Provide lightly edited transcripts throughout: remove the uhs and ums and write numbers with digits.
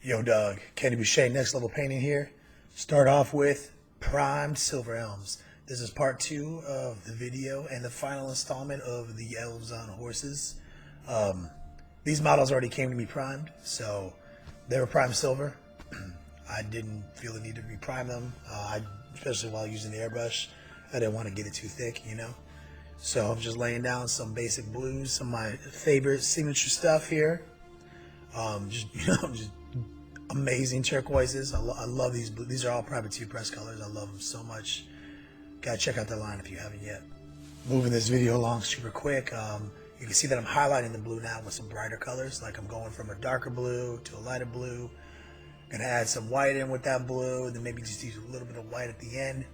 Yo, Doug, Kenny Boucher, next level painting here. Start off with primed silver elms. This is part 2 of the video and the final installment of the elves on horses. These models already came to me primed, so they were primed silver. I didn't feel the need to reprime them, especially while using the airbrush. I didn't want to get it too thick, you know. So I'm just laying down some basic blues, some of my favorite signature stuff here. Just amazing turquoises. I love these blues. These are all Privateer press colors. I love them so much. Gotta check out the line if you haven't yet. Moving this video along super quick. You can see that I'm highlighting the blue now with some brighter colors. Like I'm going from a darker blue to a lighter blue. Gonna add some white in with that blue, and then maybe just use a little bit of white at the end.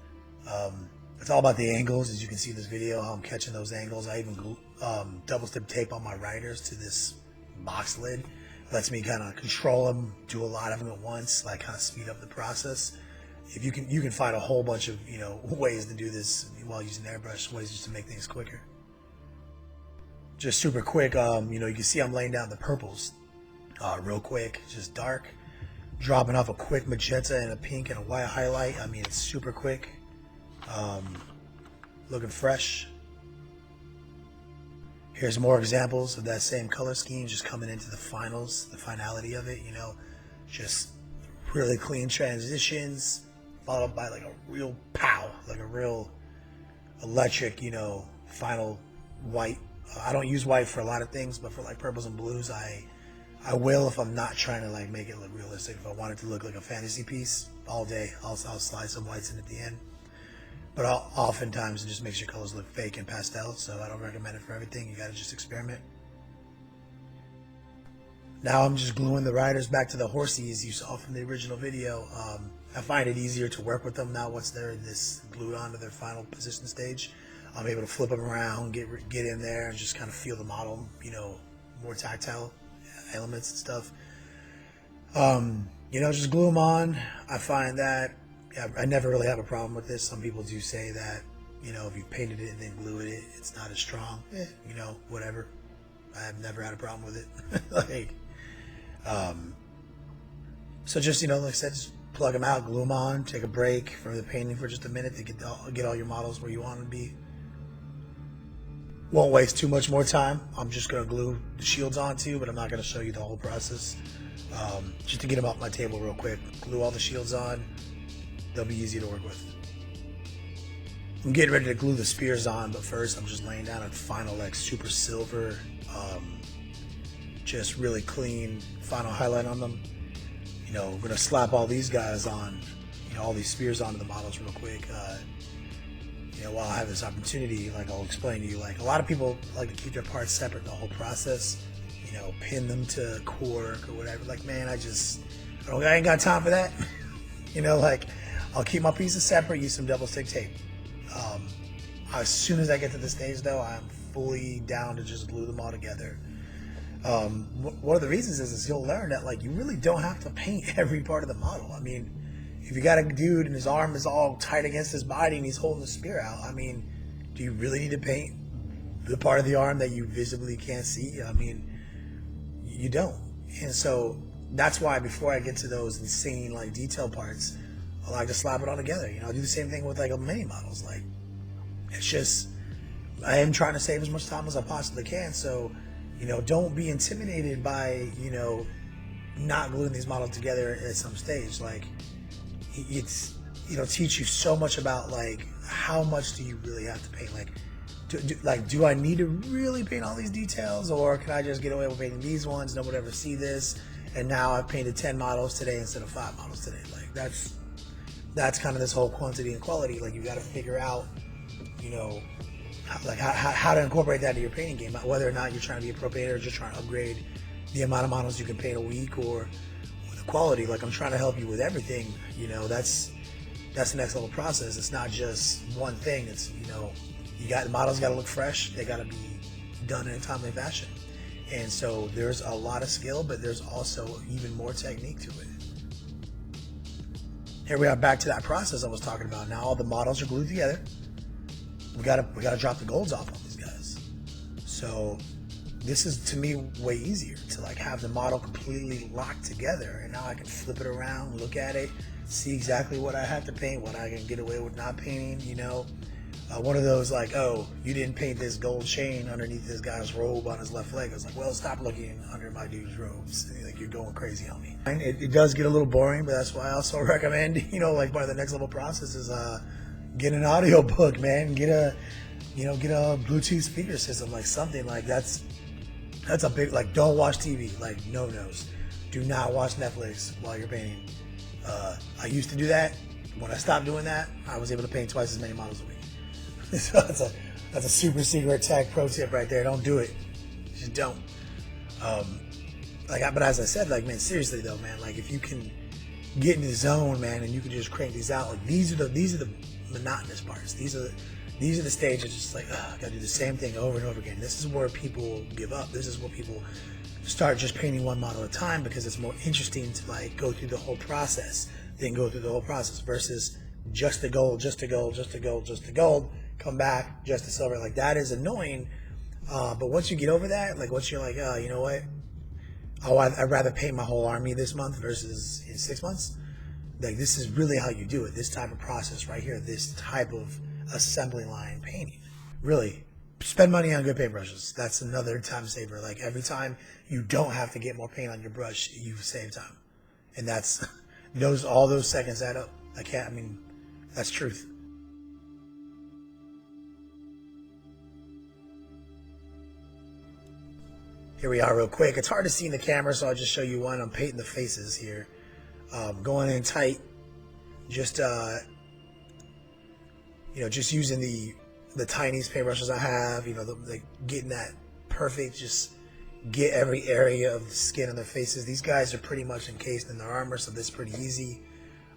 It's all about the angles, as you can see in this video, how I'm catching those angles. I even double step tape on my riders to this box lid. Lets me kind of control them, do a lot of them at once, like kind of speed up the process. If you can find a whole bunch of ways to do this while using airbrush, ways just to make things quicker. Just super quick, you can see I'm laying down the purples real quick, just dark, dropping off a quick magenta and a pink and a white highlight. I mean, it's super quick, looking fresh. Here's more examples of that same color scheme, just coming into the finals, the finality of it, just really clean transitions, followed by like a real pow, like a real electric, final white. I don't use white for a lot of things, but for like purples and blues, I will if I'm not trying to like make it look realistic. If I want it to look like a fantasy piece all day, I'll slide some whites in at the end. But oftentimes it just makes your colors look fake and pastel, so I don't recommend it for everything. You gotta just experiment. Now I'm just gluing the riders back to the horsies you saw from the original video. I find it easier to work with them now once they're glued onto their final position stage. I'm able to flip them around, get in there, and just kind of feel the model, more tactile elements and stuff. Just glue them on. I find that I never really have a problem with this. Some people do say that, if you painted it and then glued it, it's not as strong. Whatever. I've never had a problem with it. So just, like I said, just plug them out, glue them on, take a break from the painting for just a minute to get all your models where you want them to be. Won't waste too much more time. I'm just going to glue the shields on too, but I'm not going to show you the whole process. Just to get them off my table real quick. Glue all the shields on. They'll be easy to work with. I'm getting ready to glue the spears on, but first I'm just laying down a final like super silver, just really clean final highlight on them. We're gonna slap all these guys on, all these spears onto the models real quick. While I have this opportunity, like I'll explain to you, like a lot of people like to keep their parts separate the whole process, pin them to cork or whatever. Like, man, I ain't got time for that. I'll keep my pieces separate, use some double stick tape. As soon as I get to the stage though, I'm fully down to just glue them all together. One of the reasons is you'll learn that like you really don't have to paint every part of the model. I mean, if you got a dude and his arm is all tight against his body and he's holding the spear out, I mean, do you really need to paint the part of the arm that you visibly can't see? I mean, you don't. And so that's why before I get to those insane like detail parts, I like to slap it all together. I do the same thing with like mini models. Like, it's just, I am trying to save as much time as I possibly can. So, don't be intimidated by, not gluing these models together at some stage. Like, it's, teach you so much about like, how much do you really have to paint? Like, do I need to really paint all these details, or can I just get away with painting these ones? No one would ever see this. And now I've painted 10 models today instead of 5 models today. Like, that's kind of this whole quantity and quality. Like, you got to figure out, how to incorporate that into your painting game, whether or not you're trying to be a pro painter or just trying to upgrade the amount of models you can paint a week or the quality. Like, I'm trying to help you with everything. That's the next level process. It's not just one thing. It's, the models got to look fresh. They got to be done in a timely fashion. And so there's a lot of skill, but there's also even more technique to it. Here we are back to that process I was talking about. Now all the models are glued together. We gotta drop the golds off on these guys. So this is to me way easier to like have the model completely locked together, and now I can flip it around, look at it, see exactly what I have to paint, what I can get away with not painting, you know. One of those like, oh, you didn't paint this gold chain underneath this guy's robe on his left leg. I was like, well, stop looking under my dude's robes. Like, you're going crazy on me. It does get a little boring, but that's why I also recommend, you know, like part of the next level process is get an audio book, man. Get a Bluetooth speaker system, like something like that's a big, like, don't watch TV, like no-nos. Do not watch Netflix while you're painting. I used to do that. When I stopped doing that, I was able to paint twice as many models a week. So that's a super secret tech pro tip right there. Don't do it. Just don't. But as I said, like, man, seriously though, man, like if you can get in the zone, man, and you can just crank these out, like these are the monotonous parts. These are the stages, just like, I gotta do the same thing over and over again. This is where people give up. This is where people start just painting one model at a time, because it's more interesting to like go through the whole process versus just the gold, just the gold, just the gold, just the gold, come back, just the silver. Like, that is annoying. But once you get over that, like once you're like, oh, you know what? I'd rather paint my whole army this month versus in 6 months. Like, this is really how you do it. This type of process right here, this type of assembly line painting. Really, spend money on good paintbrushes. That's another time saver. Like, every time you don't have to get more paint on your brush, you save time. And that's, all those seconds add up. That's truth. Here we are real quick. It's hard to see in the camera, so I'll just show you one. I'm painting the faces here. Going in tight. Just, just using the tiniest paintbrushes I have, getting that perfect, just get every area of the skin on their faces. These guys are pretty much encased in their armor, so this is pretty easy.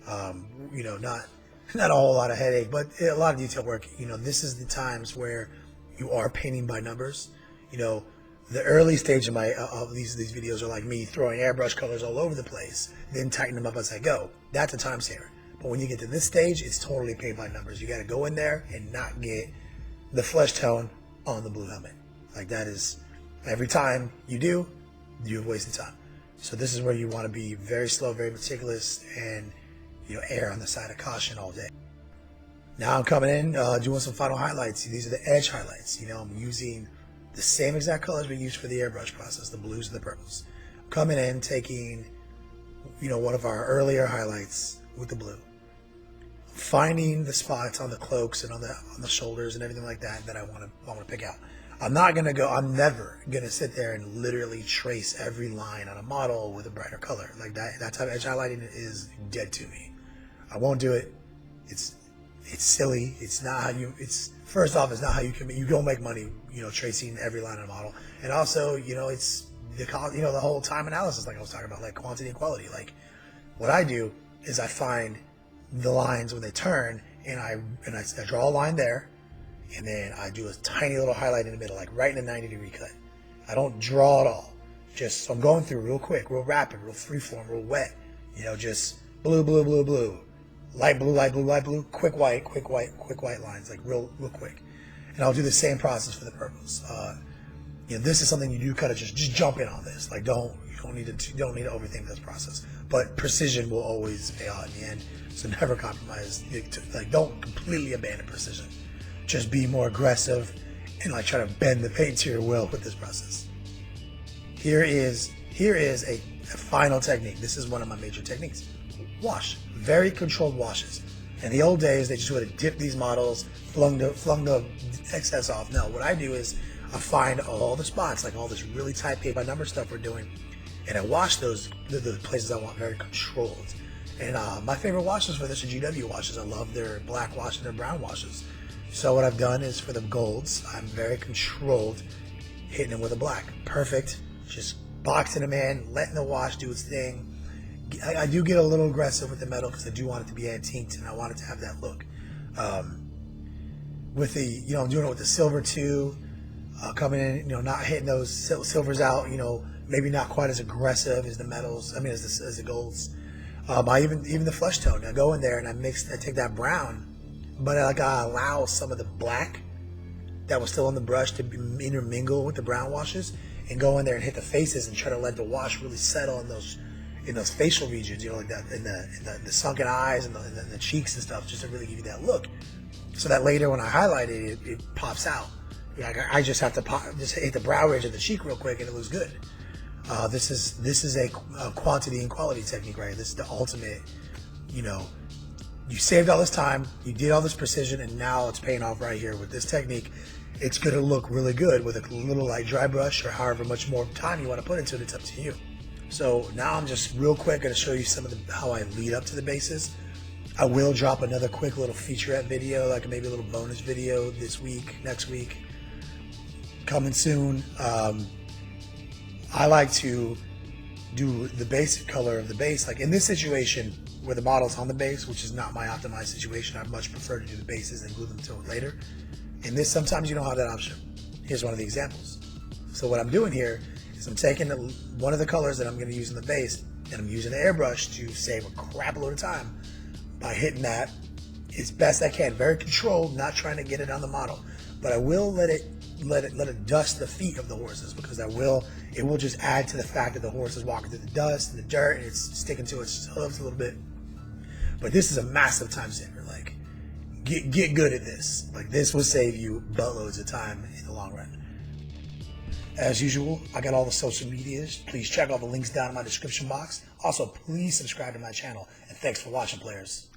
Not a whole lot of headache, but a lot of detail work. This is the times where you are painting by numbers. The early stage of these videos are like me throwing airbrush colors all over the place, then tighten them up as I go. That's a time saver. But when you get to this stage, it's totally paint by numbers. You got to go in there and not get the flesh tone on the blue helmet. Like, that is, every time you do, you've wasted time. So this is where you want to be very slow, very meticulous, and err on the side of caution all day. Now I'm coming in, doing some final highlights. These are the edge highlights. I'm using the same exact colors we used for the airbrush process, the blues and the purples. Coming in, taking, one of our earlier highlights with the blue, finding the spots on the cloaks and on the shoulders and everything like that I want to pick out. I'm never gonna sit there and literally trace every line on a model with a brighter color like that. That type of edge highlighting is dead to me. I won't do it. It's silly. It's not how you. First off, it's not how you don't make money, tracing every line on a model. And also, it's the whole time analysis, like I was talking about, like quantity and quality. Like, what I do is I find the lines when they turn, and I draw a line there, and then I do a tiny little highlight in the middle, like right in a 90-degree cut. I don't draw at all. So I'm going through real quick, real rapid, real freeform, real wet. Just blue, blue, blue, blue. Light blue, light blue, light blue, quick white lines, like real quick. And I'll do the same process for the purples. This is something you do kind of just jump in on this. Like, you don't need to overthink this process. But precision will always pay out in the end. So never compromise. Like, don't completely abandon precision. Just be more aggressive and like try to bend the paint to your will with this process. Here is a final technique. This is one of my major techniques. Wash. Very controlled washes. In the old days, they just would have dipped these models, flung the excess off. No, what I do is I find all the spots, like all this really tight paint by number stuff we're doing, and I wash those, the places I want very controlled. And my favorite washes for this are GW washes. I love their black wash and their brown washes. So what I've done is for the golds, I'm very controlled, hitting them with a black. Perfect. Just boxing them in, letting the wash do its thing. I do get a little aggressive with the metal because I do want it to be antiqued and I want it to have that look. With the, I'm doing it with the silver too, coming in, not hitting those silvers out, maybe not quite as aggressive as the metals, as the golds. Even the flesh tone, I go in there and I take that brown, but I allow some of the black that was still on the brush to intermingle with the brown washes, and go in there and hit the faces and try to let the wash really settle in those facial regions, you know, like that, in the sunken eyes and the cheeks and stuff, just to really give you that look, so that later when I highlight it, it pops out. Like I just have to just hit the brow ridge of the cheek real quick and it looks good. This is a quantity and quality technique, right? This is the ultimate. You know, you saved all this time, you did all this precision, and now it's paying off right here with this technique. It's going to look really good with a little like dry brush, or however much more time you want to put into it. It's up to you. So now I'm just real quick going to show you some of how I lead up to the bases. I will drop another quick little featurette video, like maybe a little bonus video this week, next week, coming soon. I like to do the basic color of the base. Like in this situation where the model's on the base, which is not my optimized situation, I much prefer to do the bases and glue them to it later. In this, sometimes you don't have that option. Here's one of the examples. So what I'm doing here is I'm taking one of the colors that I'm going to use in the base, and I'm using the airbrush to save a crap load of time by hitting that as best I can. Very controlled, not trying to get it on the model, but I will let it dust the feet of the horses, because it will just add to the fact that the horse is walking through the dust and the dirt and it's sticking to its hooves a little bit. But this is a massive time saver. Like, get good at this. Like, this will save you buttloads of time in the long run. As usual, I got all the social medias. Please check all the links down in my description box. Also, please subscribe to my channel, and thanks for watching, players.